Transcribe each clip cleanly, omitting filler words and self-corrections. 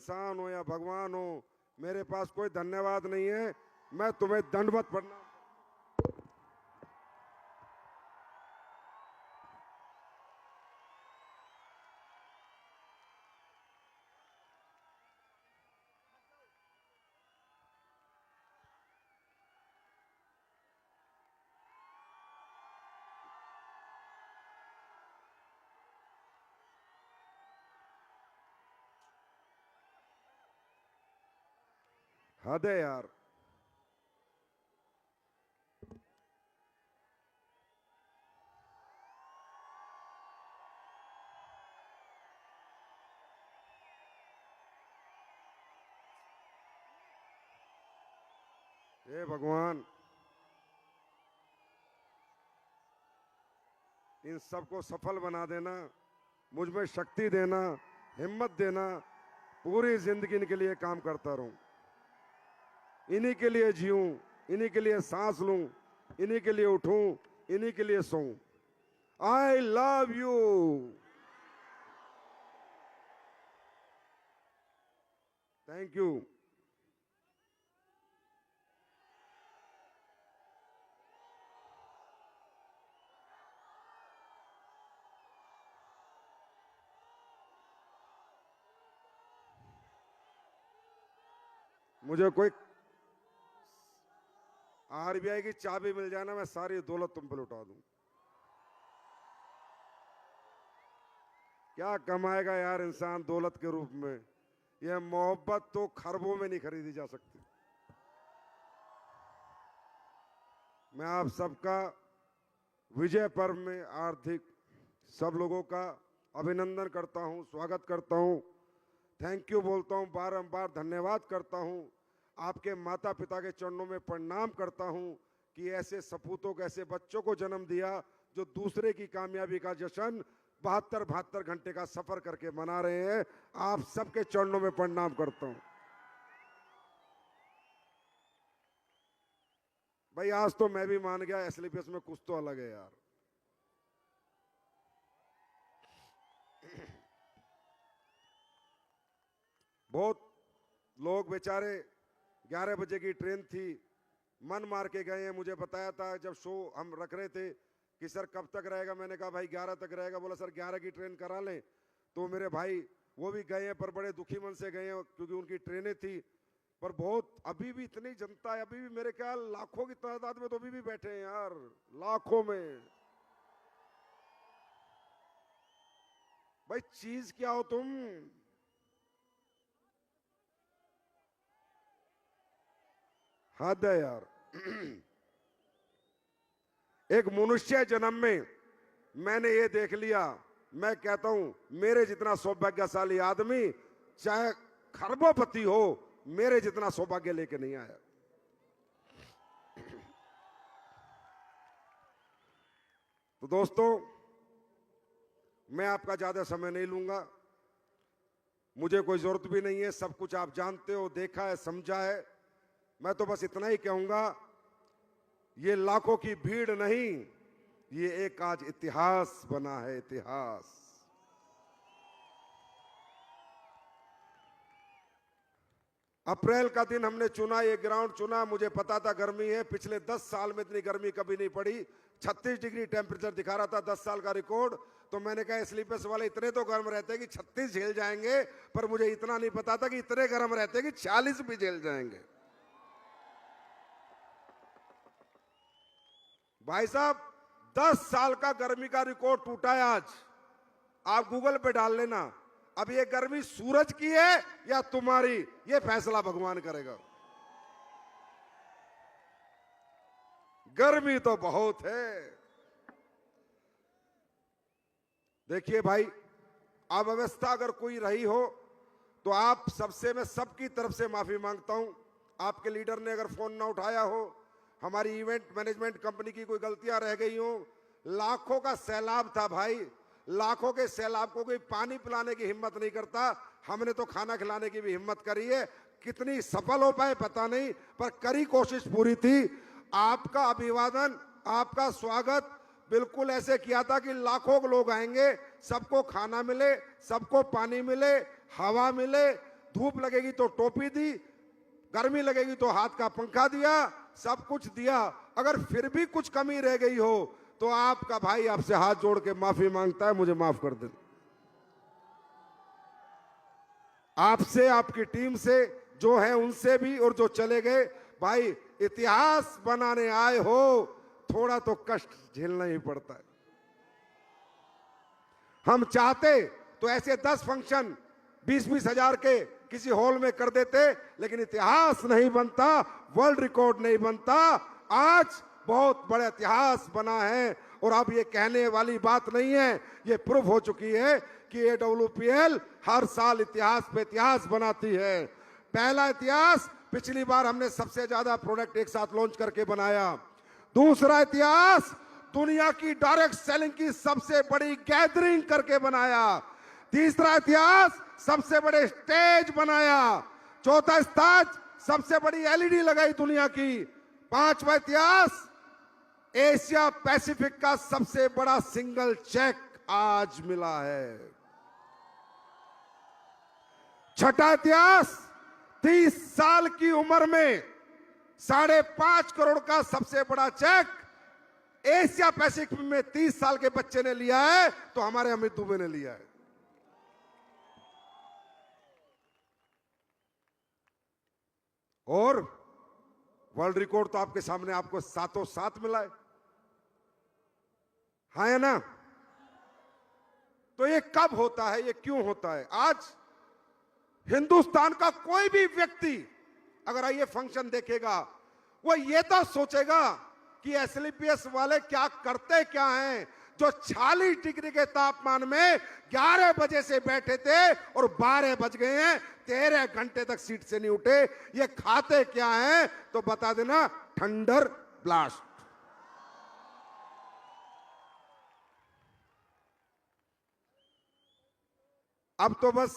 इंसान हो या भगवान हो, मेरे पास कोई धन्यवाद नहीं है। मैं तुम्हें दंडवत प्रणाम। हद है यार। हे भगवान, इन सबको सफल बना देना, मुझ में शक्ति देना, हिम्मत देना। पूरी जिंदगी इनके लिए काम करता रहूं, इन्हीं के लिए जीऊं, इन्हीं के लिए सांस लूं, इन्हीं के लिए उठूं, इन्हीं के लिए सोऊं। I love you. Thank you. मुझे कोई आरबीआई की चाबी मिल जाए ना, मैं सारी दौलत तुम पर लुटा दूं। क्या कमाएगा यार इंसान दौलत के रूप में? यह मोहब्बत तो खरबों में नहीं खरीदी जा सकती। मैं आप सबका विजय पर्व में आर्थिक सब लोगों का अभिनंदन करता हूं, स्वागत करता हूं, थैंक यू बोलता हूं, बारंबार धन्यवाद करता हूं। आपके माता पिता के चरणों में प्रणाम करता हूं कि ऐसे सपूतों को, ऐसे बच्चों को जन्म दिया जो दूसरे की कामयाबी का जश्न 72 घंटे का सफर करके मना रहे हैं। आप सबके चरणों में प्रणाम करता हूं। भाई आज तो मैं भी मान गया, एसलीपीएस में कुछ तो अलग है यार। बहुत लोग बेचारे 11 बजे की ट्रेन थी, मन मार के गए हैं। मुझे बताया था जब शो हम रख रहे थे कि सर कब तक रहेगा, मैंने कहा भाई 11 तक रहेगा। बोला सर 11 की ट्रेन करा लें। तो मेरे भाई वो भी गए हैं, पर बड़े दुखी मन से गए हैं क्योंकि उनकी ट्रेनें थी। पर बहुत अभी भी इतनी जनता है, अभी भी मेरे ख्याल लाखों की तादाद में तो अभी भी बैठे हैं यार, लाखों में। भाई चीज क्या हो तुम? हद है यार। एक मनुष्य जन्म में मैंने ये देख लिया, मैं कहता हूं मेरे जितना सौभाग्यशाली आदमी चाहे खरबोपति हो, मेरे जितना सौभाग्य लेके नहीं आया। तो दोस्तों, मैं आपका ज्यादा समय नहीं लूंगा, मुझे कोई जरूरत भी नहीं है, सब कुछ आप जानते हो, देखा है, समझा है। मैं तो बस इतना ही कहूंगा, ये लाखों की भीड़ नहीं, ये एक आज इतिहास बना है, इतिहास। अप्रैल का दिन हमने चुना, ये ग्राउंड चुना, मुझे पता था गर्मी है। पिछले 10 साल में इतनी गर्मी कभी नहीं पड़ी। 36 डिग्री टेम्परेचर दिखा रहा था, 10 साल का रिकॉर्ड। तो मैंने कहा स्लीपर्स वाले इतने तो गर्म रहते हैं कि 36 झेल जाएंगे, पर मुझे इतना नहीं पता था कि इतने गर्म रहते हैं कि 40 भी झेल जाएंगे। भाई साहब 10 साल का गर्मी का रिकॉर्ड टूटा है आज। आप गूगल पे डाल लेना। अब ये गर्मी सूरज की है या तुम्हारी, ये फैसला भगवान करेगा। गर्मी तो बहुत है। देखिए भाई, अव्यवस्था अगर कोई रही हो तो आप सबसे, मैं सबकी तरफ से माफी मांगता हूं। आपके लीडर ने अगर फोन ना उठाया हो, हमारी इवेंट मैनेजमेंट कंपनी की कोई गलतियां रह गई हो। लाखों का सैलाब था भाई, लाखों के सैलाब को कोई पानी पिलाने की हिम्मत नहीं करता, हमने तो खाना खिलाने की भी हिम्मत करी है। कितनी सफल हो पाए पता नहीं, पर करी कोशिश पूरी थी। आपका अभिवादन, आपका स्वागत बिल्कुल ऐसे किया था कि लाखों लोग आएंगे, सबको खाना मिले, सबको पानी मिले, हवा मिले, धूप लगेगी तो टोपी दी, गर्मी लगेगी तो हाथ का पंखा दिया, सब कुछ दिया। अगर फिर भी कुछ कमी रह गई हो तो आपका भाई आपसे हाथ जोड़ के माफी मांगता है, मुझे माफ कर दे। आपसे, आपकी टीम से जो है उनसे भी, और जो चले गए भाई, इतिहास बनाने आए हो, थोड़ा तो कष्ट झेलना ही पड़ता है। हम चाहते तो ऐसे 10 फंक्शन 20-20 हजार के किसी हॉल में कर देते, लेकिन इतिहास नहीं बनता, वर्ल्ड रिकॉर्ड नहीं बनता। आज बहुत बड़ा इतिहास बना है, और अब ये कहने वाली बात नहीं है, ये प्रूफ हो चुकी है कि AWPL हर साल इतिहास पे इतिहास बनाती है। पहला इतिहास, पिछली बार हमने सबसे ज्यादा प्रोडक्ट एक साथ लॉन्च करके बनाया। दूसरा इतिहास, दुनिया की डायरेक्ट सेलिंग की सबसे बड़ी गैदरिंग करके बनाया। तीसरा इतिहास, सबसे बड़े स्टेज बनाया। चौथा इतिहास, सबसे बड़ी LED लगाई दुनिया की। पांचवा इतिहास, एशिया पैसिफिक का सबसे बड़ा सिंगल चेक आज मिला है। छठा इतिहास, 30 साल की उम्र में 5.5 करोड़ का सबसे बड़ा चेक एशिया पैसिफिक में 30 साल के बच्चे ने लिया है, तो हमारे अमित दुबे ने लिया है। और वर्ल्ड रिकॉर्ड तो आपके सामने आपको सातों सात मिला है, हाँ या ना? तो ये कब होता है, ये क्यों होता है? आज हिंदुस्तान का कोई भी व्यक्ति अगर ये फंक्शन देखेगा, वो ये तो सोचेगा कि SLPS वाले क्या करते क्या हैं, जो 40 डिग्री के तापमान में 11 बजे से बैठे थे और 12 बज गए हैं, 13 घंटे तक सीट से नहीं उठे। ये खाते क्या हैं? तो बता देना, थंडर ब्लास्ट। अब तो बस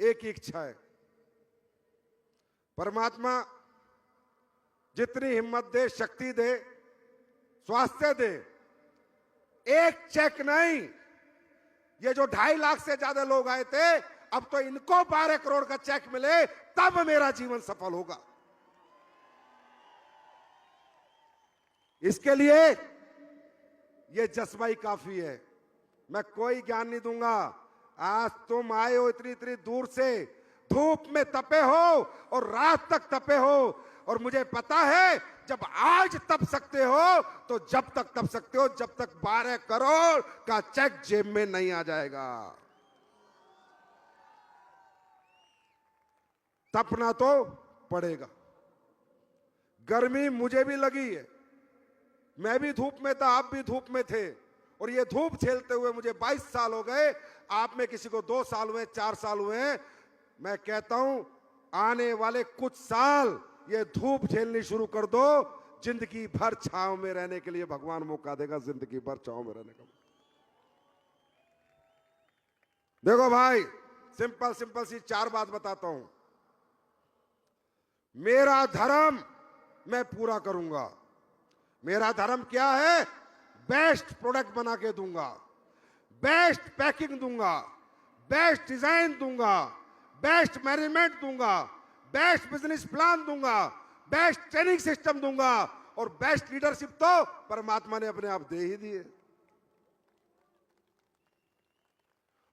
एक ही इच्छा है, परमात्मा जितनी हिम्मत दे, शक्ति दे, स्वास्थ्य दे, एक चेक नहीं, ये जो 2.5 लाख से ज्यादा लोग आए थे, अब तो इनको 12 करोड़ का चेक मिले, तब मेरा जीवन सफल होगा। इसके लिए ये जज्बा ही काफी है। मैं कोई ज्ञान नहीं दूंगा। आज तुम आए हो इतनी इतनी दूर से, धूप में तपे हो और रात तक तपे हो, और मुझे पता है जब आज तप सकते हो तो जब तक तप सकते हो, जब तक 12 करोड़ का चेक जेब में नहीं आ जाएगा। तपना तो पड़ेगा। गर्मी मुझे भी लगी है, मैं भी धूप में था, आप भी धूप में थे, और ये धूप झेलते हुए मुझे 22 साल हो गए। आप में किसी को 2 साल हुए, 4 साल हुए। मैं कहता हूं, आने वाले कुछ साल ये धूप झेलनी शुरू कर दो, जिंदगी भर छांव में रहने के लिए भगवान मौका देगा, जिंदगी भर छांव में रहने का। देखो भाई, सिंपल सिंपल सी 4 बात बताता हूं। मेरा धर्म मैं पूरा करूंगा। मेरा धर्म क्या है? बेस्ट प्रोडक्ट बना के दूंगा, बेस्ट पैकिंग दूंगा, बेस्ट डिजाइन दूंगा, बेस्ट मैनेजमेंट दूंगा, बेस्ट बिजनेस प्लान दूंगा, बेस्ट ट्रेनिंग सिस्टम दूंगा, और बेस्ट लीडरशिप तो परमात्मा ने अपने आप दे ही दिए।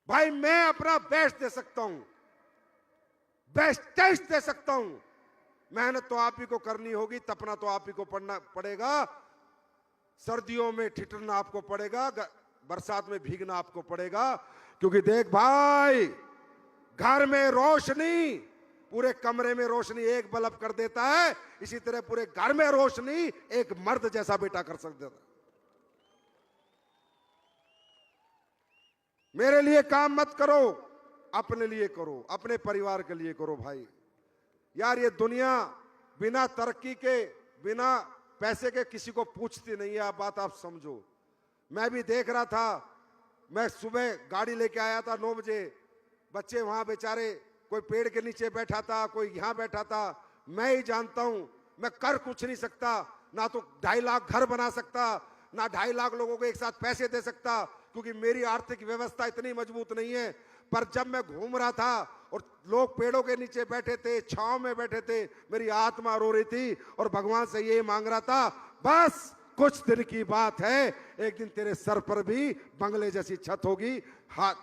भाई मैं अपना बेस्ट दे सकता हूं, बेस्ट टेस्ट दे सकता हूं। मेहनत तो आप ही को करनी होगी, तपना तो आप ही को पड़ना पड़ेगा, सर्दियों में ठिठुरना आपको पड़ेगा, बरसात में भीगना आपको पड़ेगा। क्योंकि देख भाई, घर में रोशनी, पूरे कमरे में रोशनी एक बल्ब कर देता है, इसी तरह पूरे घर में रोशनी एक मर्द जैसा बेटा कर सकता है। मेरे लिए काम मत करो, अपने लिए करो, अपने परिवार के लिए करो। भाई यार, ये दुनिया बिना तरक्की के, बिना पैसे के किसी को पूछती नहीं है। आप बात आप समझो। मैं भी देख रहा था, मैं सुबह गाड़ी लेके आया था 9 बजे, बच्चे वहां बेचारे, कोई पेड़ के नीचे बैठा था, कोई यहां बैठा था। मैं ही जानता हूं, मैं कर कुछ नहीं सकता, ना तो 2.5 लाख घर बना सकता, ना 2.5 लाख लोगों को एक साथ पैसे दे सकता, क्योंकि मेरी आर्थिक व्यवस्था इतनी मजबूत नहीं है। पर जब मैं घूम रहा था और लोग पेड़ों के नीचे बैठे थे, छांव में बैठे थे, मेरी आत्मा रो रही थी और भगवान से ये मांग रहा था, बस कुछ दिन की बात है, एक दिन तेरे सर पर भी बंगले जैसी छत होगी, हाथ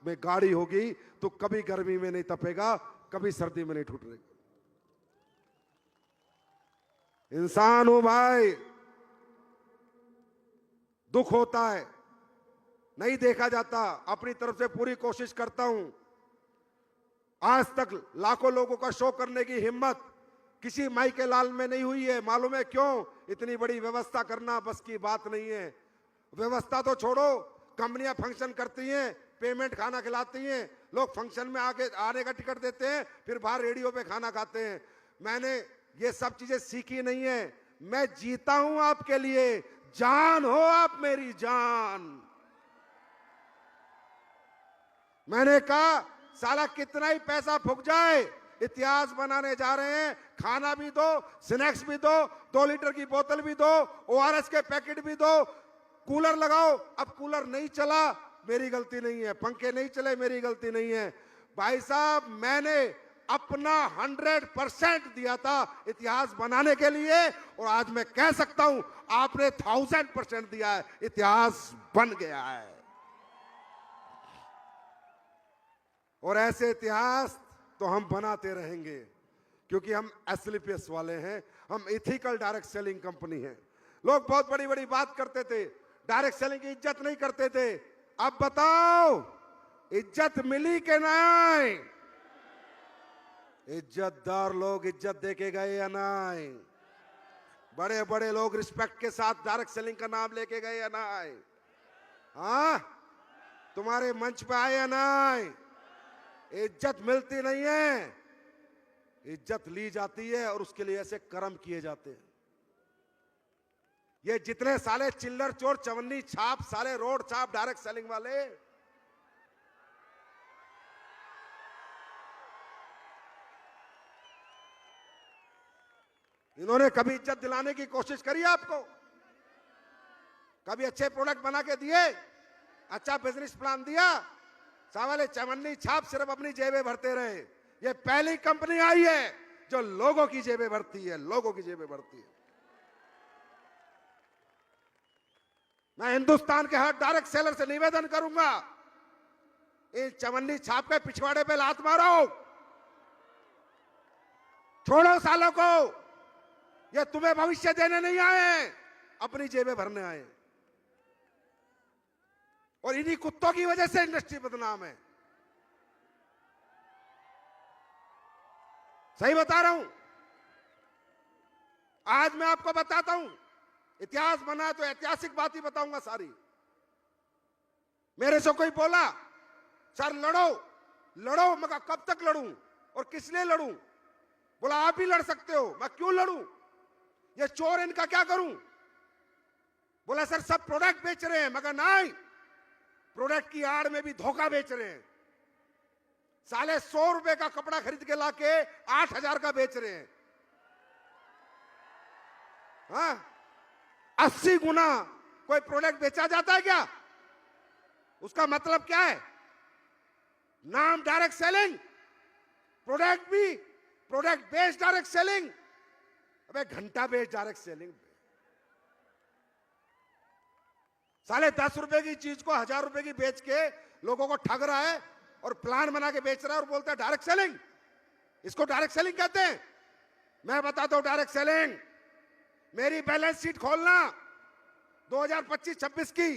में गाड़ी होगी, तो कभी गर्मी में नहीं तपेगा, कभी सर्दी में नहीं ठुठरेगा। इंसान हूं भाई, दुख होता है, नहीं देखा जाता, अपनी तरफ से पूरी कोशिश करता हूं। आज तक लाखों लोगों का शो करने की हिम्मत किसी माई के लाल में नहीं हुई है। मालूम है क्यों? इतनी बड़ी व्यवस्था करना बस की बात नहीं है। व्यवस्था तो छोड़ो, कंपनियां फंक्शन करती हैं, पेमेंट खाना खिलाती हैं, लोग फंक्शन में आके आने का टिकट देते हैं, फिर बाहर रेडियो पे खाना खाते हैं। मैंने ये सब चीजें सीखी नहीं है, मैं जीता हूं आपके लिए, जान हो आप मेरी जान। मैंने कहा साला कितना ही पैसा फूक जाए, इतिहास बनाने जा रहे हैं, खाना भी दो, स्नैक्स भी दो, 2 लीटर की बोतल भी दो, ORS के पैकेट भी दो, कूलर लगाओ। अब कूलर नहीं चला, मेरी गलती नहीं है, पंखे नहीं चले, मेरी गलती नहीं है। भाई साहब, मैंने अपना 100% दिया था इतिहास बनाने के लिए, और आज मैं कह सकता हूं आपने 1000% दिया है, इतिहास बन गया है। और ऐसे इतिहास तो हम बनाते रहेंगे, क्योंकि हम SLPS वाले हैं, हम इथिकल डायरेक्ट सेलिंग कंपनी है। लोग बहुत बड़ी बड़ी बात करते थे, डायरेक्ट सेलिंग की इज्जत नहीं करते थे। अब बताओ, इज्जत मिली कि नहीं? इज्जतदार लोग इज्जत देके गए या नहीं? बड़े बड़े लोग रिस्पेक्ट के साथ डायरेक्ट सेलिंग का नाम लेके गए या नहीं? हाँ, तुम्हारे मंच पे आए या नहीं? इज्जत मिलती नहीं है, इज्जत ली जाती है, और उसके लिए ऐसे कर्म किए जाते हैं। ये जितने साले चिल्लर चोर, चवन्नी छाप, साले रोड छाप, डायरेक्ट सेलिंग वाले, इन्होंने कभी इज्जत दिलाने की कोशिश करी आपको? कभी अच्छे प्रोडक्ट बना के दिए? अच्छा बिजनेस प्लान दिया? साले चवन्नी छाप सिर्फ अपनी जेबें भरते रहे। ये पहली कंपनी आई है जो लोगों की जेबें भरती है, लोगों की जेबें भरती है। मैं हिंदुस्तान के हर डायरेक्ट सेलर से निवेदन करूंगा, इन चवन्नी छाप के पिछवाड़े पे लात मारो, छोड़ो सालों को। ये तुम्हें भविष्य देने नहीं आए, अपनी जेबें भरने आए। और इन्हीं कुत्तों की वजह से इंडस्ट्री बदनाम है। सही बता रहा हूं। आज मैं आपको बताता हूं, इतिहास बना तो ऐतिहासिक बात ही बताऊंगा सारी। मेरे से कोई बोला, सर लड़ो लड़ो, मैं कहा कब तक लड़ूं और किस लिए लड़ूं? बोला आप भी लड़ सकते हो। मैं क्यों लड़ूं? ये चोर, इनका क्या करूं? बोला सर सब प्रोडक्ट बेच रहे हैं। मैं कहा नहीं, प्रोडक्ट की आड़ में भी धोखा बेच रहे हैं। साले 100 रुपए का कपड़ा खरीद के लाके 8000 का बेच रहे हैं। हाँ, 80 गुना कोई प्रोडक्ट बेचा जाता है क्या? उसका मतलब क्या है? नाम डायरेक्ट सेलिंग, प्रोडक्ट भी प्रोडक्ट बेस्ड डायरेक्ट सेलिंग। अबे घंटा बेस्ड डायरेक्ट सेलिंग। साले 10 रुपए की चीज को 1000 रुपए की बेच के लोगों को ठग रहा है और प्लान बना के बेच रहा है और बोलता है डायरेक्ट सेलिंग। इसको डायरेक्ट सेलिंग कहते हैं। मैं बताता हूं डायरेक्ट सेलिंग। मेरी बैलेंस शीट खोलना 2025-26 की,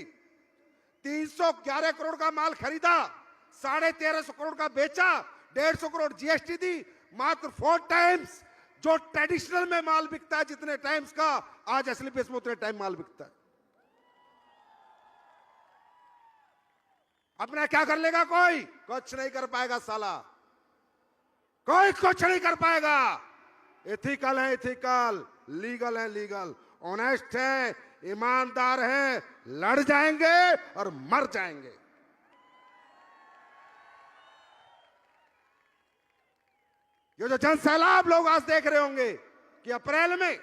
311 करोड़ का माल खरीदा, 1350 करोड़ का बेचा, 150 करोड़ GST दी। मात्र 4 टाइम्स जो ट्रेडिशनल में माल बिकता है जितने टाइम्स का, आज SLPS में उतने टाइम माल बिकता है। अपना क्या कर लेगा कोई? कुछ नहीं कर पाएगा साला, कोई कुछ नहीं कर पाएगा। एथिकल है एथिकल, लीगल है लीगल, ऑनेस्ट है, ईमानदार है, लड़ जाएंगे और मर जाएंगे। ये जो जन सैलाब लोग आज देख रहे होंगे कि अप्रैल में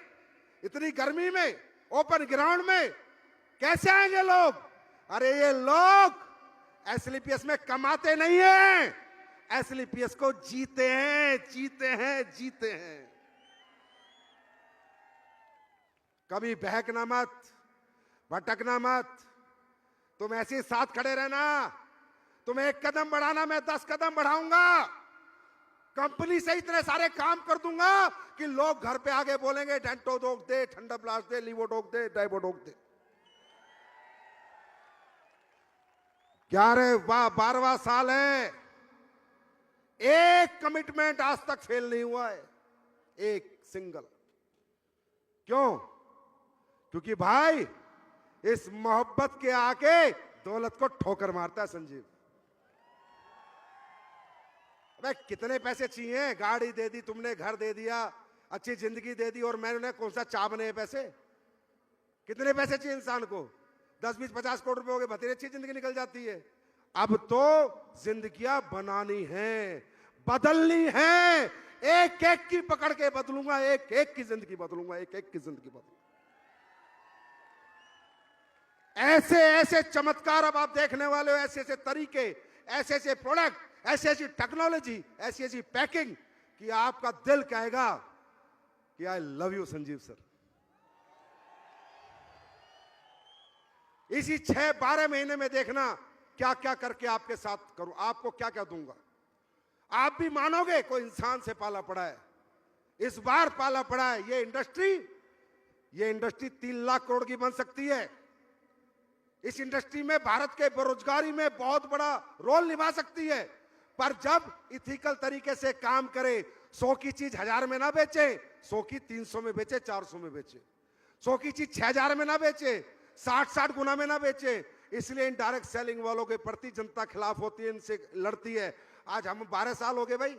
इतनी गर्मी में ओपन ग्राउंड में कैसे आएंगे लोग? अरे ये लोग SLPS में कमाते नहीं हैं, एसएलपीएस को जीते हैं, जीते हैं, जीते हैं। कभी बहकना मत, भटकना मत, तुम ऐसे ही साथ खड़े रहना। तुम एक कदम बढ़ाना, मैं 10 कदम बढ़ाऊंगा। कंपनी से इतने सारे काम कर दूंगा कि लोग घर पे आगे बोलेंगे डेंटो डोक दे, ठंडा ब्लास्ट दे, लीवो डोक दे, डाइबो डोक दे। 12वां साल है, एक कमिटमेंट आज तक फेल नहीं हुआ है, एक सिंगल। क्यों? क्योंकि भाई इस मोहब्बत के आके दौलत को ठोकर मारता है संजीव। अबे कितने पैसे चाहिए? गाड़ी दे दी तुमने, घर दे दिया, अच्छी जिंदगी दे दी, और मैंने कौन सा चा बने पैसे? कितने पैसे चाहिए इंसान को? 10, 20, 50 करोड़ रुपए हो गए, बतेरे अच्छी जिंदगी निकल जाती है। अब तो जिंदगियां बनानी है, बदलनी है। एक एक की पकड़ के बदलूंगा, एक एक की जिंदगी बदलूंगा, एक एक की जिंदगी बदलूंगा। ऐसे ऐसे चमत्कार अब आप देखने वाले हो, ऐसे ऐसे तरीके, ऐसे ऐसे प्रोडक्ट, ऐसी ऐसी टेक्नोलॉजी, ऐसी ऐसी पैकिंग कि आपका दिल कहेगा कि आई लव यू संजीव सर। इसी 6-12 महीने में देखना क्या क्या करके आपके साथ करूं, आपको क्या क्या दूंगा। आप भी मानोगे कोई इंसान से पाला पड़ा है, इस बार पाला पड़ा है। ये इंडस्ट्री 3 लाख करोड़ की बन सकती है। इस इंडस्ट्री में भारत के बेरोजगारी में बहुत बड़ा रोल निभा सकती है। पर जब इथिकल तरीके से काम करे, 100 की चीज 1000 में ना बेचे, 100 की 300 में बेचे, 400 में बेचे, 100 की चीज 6000 में ना बेचे, 60 गुना में ना बेचे। इसलिए इन डायरेक्ट सेलिंग वालों के प्रति जनता खिलाफ होती है, इनसे लड़ती है। आज हम 12 साल हो गए भाई,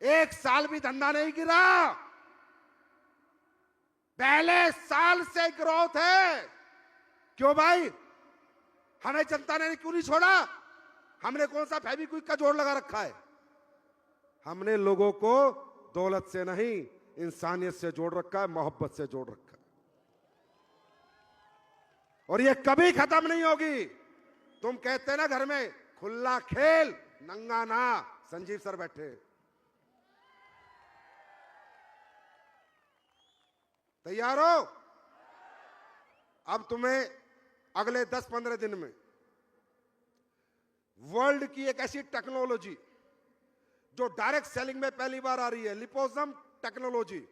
1 साल भी धंधा नहीं गिरा। पहले साल से ग्रोथ है। क्यों भाई? हमें जनता ने क्यों नहीं छोड़ा? हमने कौन सा फेविक्विक का जोड़ लगा रखा है? हमने लोगों को दौलत से नहीं, इंसानियत से जोड़ रखा है, मोहब्बत से जोड़ रखा है। और ये कभी खत्म नहीं होगी। तुम कहते ना घर में खुला खेल नंगा ना, संजीव सर बैठे। तैयार हो? अब तुम्हें अगले 10-15 दिन में वर्ल्ड की एक ऐसी टेक्नोलॉजी जो डायरेक्ट सेलिंग में पहली बार आ रही है, लिपोसम टेक्नोलॉजी।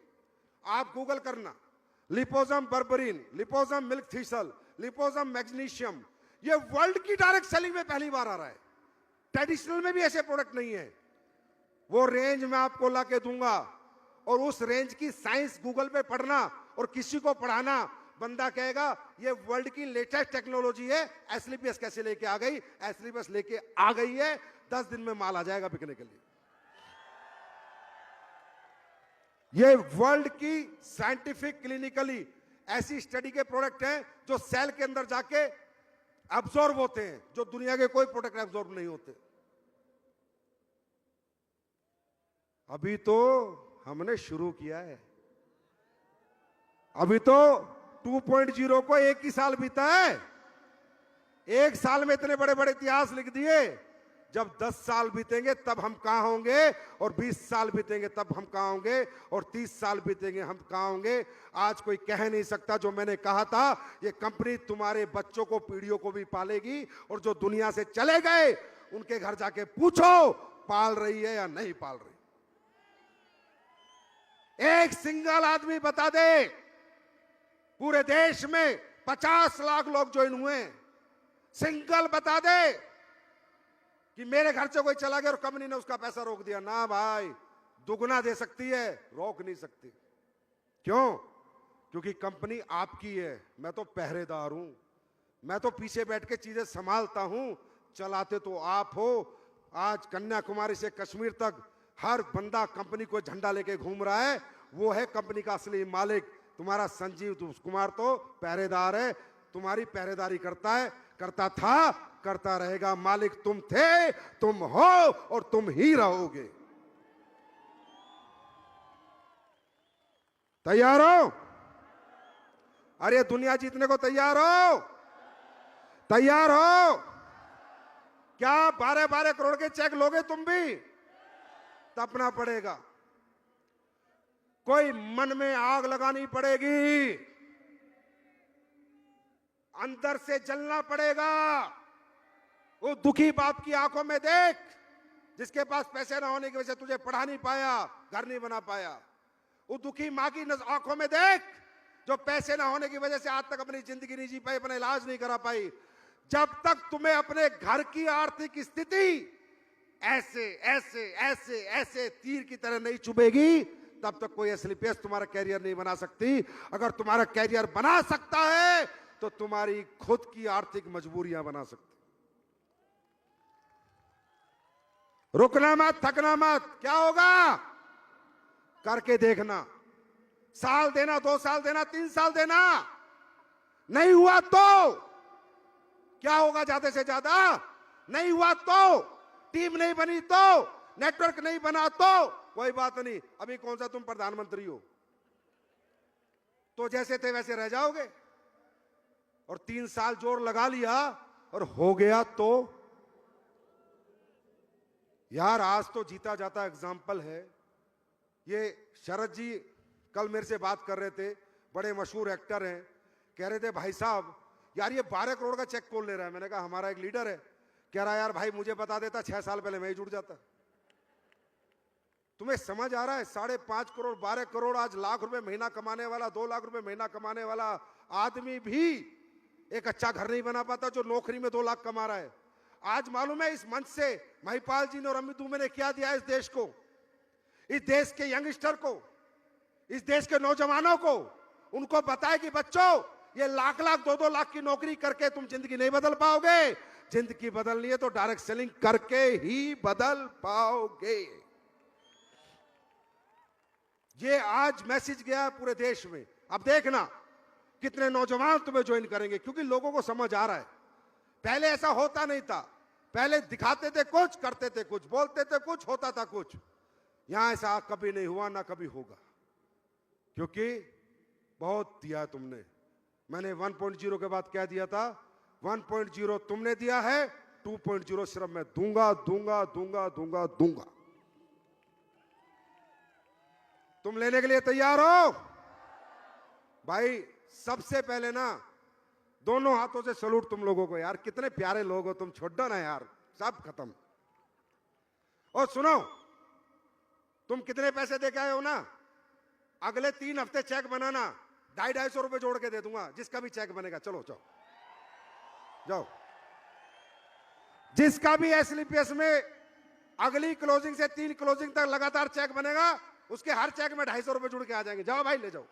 आप गूगल करना, लिपोसम बर्बरीन, लिपोसम मिल्क थीसल, लिपोसम मैग्नीशियम। ये वर्ल्ड की डायरेक्ट सेलिंग में पहली बार आ रहा है। ट्रेडिशनल में भी ऐसे प्रोडक्ट नहीं है। वो रेंज मैं आपको ला के दूंगा, और उस रेंज की साइंस गूगल पे पढ़ना और किसी को पढ़ाना। बंदा कहेगा ये वर्ल्ड की लेटेस्ट टेक्नोलॉजी है, एसएलपीएस कैसे लेके आ गई? एसएलपीएस लेके आ गई है, 10 दिन में माल आ जाएगा बिकने के लिए। ये वर्ल्ड की साइंटिफिक क्लिनिकली ऐसी स्टडी के प्रोडक्ट हैं जो सेल के अंदर जाके अब्सॉर्ब होते हैं, जो दुनिया के कोई प्रोडक्ट अब्सॉर्ब नहीं होते। अभी तो हमने शुरू किया है। अभी तो 2.0 को 1 ही साल बीता है। 1 साल में इतने बड़े बड़े इतिहास लिख दिए। जब 10 साल बीतेंगे तब हम कहां होंगे, और 20 साल बीतेंगे तब हम कहां होंगे, और 30 साल बीतेंगे हम कहां होंगे। आज कोई कह नहीं सकता जो मैंने कहा था, ये कंपनी तुम्हारे बच्चों को, पीढ़ियों को भी पालेगी। और जो दुनिया से चले गए उनके घर जाके पूछो पाल रही है या नहीं पाल रही। एक सिंगल आदमी बता दे पूरे देश में 50 लाख लोग ज्वाइन हुए, सिंगल बता दे कि मेरे घर से कोई चला गया और कंपनी ने उसका पैसा रोक दिया। ना भाई, दुगना दे सकती है, रोक नहीं सकती। क्यों? क्योंकि कंपनी आपकी है, मैं तो पहरेदार हूं, मैं तो पीछे बैठ के चीजें संभालता हूं, चलाते तो आप हो। आज कन्याकुमारी से कश्मीर तक हर बंदा कंपनी को झंडा लेके घूम रहा है, वो है कंपनी का असली मालिक। तुम्हारा संजीव कुमार तो पहरेदार है, तुम्हारी पहरेदारी करता है, करता था, करता रहेगा। मालिक तुम थे, तुम हो और तुम ही रहोगे। तैयार हो? अरे दुनिया जीतने को तैयार हो? तैयार हो? क्या 12-12 करोड़ के चेक लोगे तुम भी? तपना पड़ेगा, कोई मन में आग लगानी पड़ेगी, अंदर से जलना पड़ेगा। वो दुखी बाप की आंखों में देख, जिसके पास पैसे ना होने की वजह से तुझे पढ़ा नहीं पाया, घर नहीं बना पाया। वो दुखी मां की आंखों में देख, जो पैसे ना होने की वजह से आज तक अपनी जिंदगी नहीं जी पाई, अपना इलाज नहीं करा पाई। जब तक तुम्हें अपने घर की आर्थिक स्थिति ऐसे ऐसे ऐसे ऐसे तीर की तरह नहीं चुभेगी, तब तक कोई एसलीपीएस तुम्हारा कैरियर नहीं बना सकती। अगर तुम्हारा कैरियर बना सकता है तो तुम्हारी खुद की आर्थिक मजबूरियां बना सकती। रुकना मत, थकना मत। क्या होगा करके देखना। साल देना, 2 साल देना, 3 साल देना, नहीं हुआ तो क्या होगा? ज्यादा से ज्यादा नहीं हुआ तो, टीम नहीं बनी तो, नेटवर्क नहीं बना तो कोई बात नहीं। अभी कौन सा तुम प्रधानमंत्री हो, तो जैसे थे वैसे रह जाओगे। और 3 साल जोर लगा लिया और हो गया तो यार, आज तो जीता जाता एग्जाम्पल है। ये शरद जी कल मेरे से बात कर रहे थे, बड़े मशहूर एक्टर हैं, कह रहे थे भाई साहब यार ये 12 करोड़ का चेक कौन ले रहा है? मैंने कहा हमारा एक लीडर है। कह रहा यार भाई मुझे बता देता 6 साल पहले मैं ही जुड़ जाता। तुम्हें समझ आ रहा है? 5.5 करोड़ 12 करोड़, आज लाख रुपए महीना कमाने वाला, 2 लाख रुपए महीना कमाने वाला आदमी भी एक अच्छा घर नहीं बना पाता जो नौकरी में 2 लाख कमा रहा है। आज मालूम है इस मंच से महिपाल जी ने और अमित दुबे ने क्या दिया इस देश को, इस देश के यंगस्टर को, इस देश के नौजवानों को। उनको बताए कि बच्चों ये लाख 2-2 लाख की नौकरी करके तुम जिंदगी नहीं बदल पाओगे। जिंदगी बदलनी है तो डायरेक्ट सेलिंग करके ही बदल पाओगे। ये आज मैसेज गया है पूरे देश में। अब देखना कितने नौजवान तुम्हें ज्वाइन करेंगे, क्योंकि लोगों को समझ आ रहा है। पहले ऐसा होता नहीं था, पहले दिखाते थे कुछ, करते थे कुछ, बोलते थे कुछ, होता था कुछ। यहां ऐसा कभी नहीं हुआ, ना कभी होगा, क्योंकि बहुत दिया तुमने। मैंने 1.0 के बाद क्या दिया था? 1.0 तुमने दिया है, 2.0 सिर्फ मैं दूंगा दूंगा दूंगा दूंगा दूंगा। तुम लेने के लिए तैयार हो? भाई सबसे पहले ना दोनों हाथों से सलूट तुम लोगों को यार, कितने प्यारे लोग हो तुम। छोड़ो ना यार, सब खत्म। और सुनो, तुम कितने पैसे दे के आए हो ना, अगले 3 हफ्ते चेक बनाना, 250-250 रुपए जोड़ के दे दूंगा, जिसका भी चेक बनेगा। चलो जाओ जाओ, जिसका भी एसलीपीएस में अगली क्लोजिंग से 3 क्लोजिंग तक लगातार चेक बनेगा, उसके हर चेक में 250 रुपए जुड़ के आ जाएंगे। जाओ भाई ले जाओ।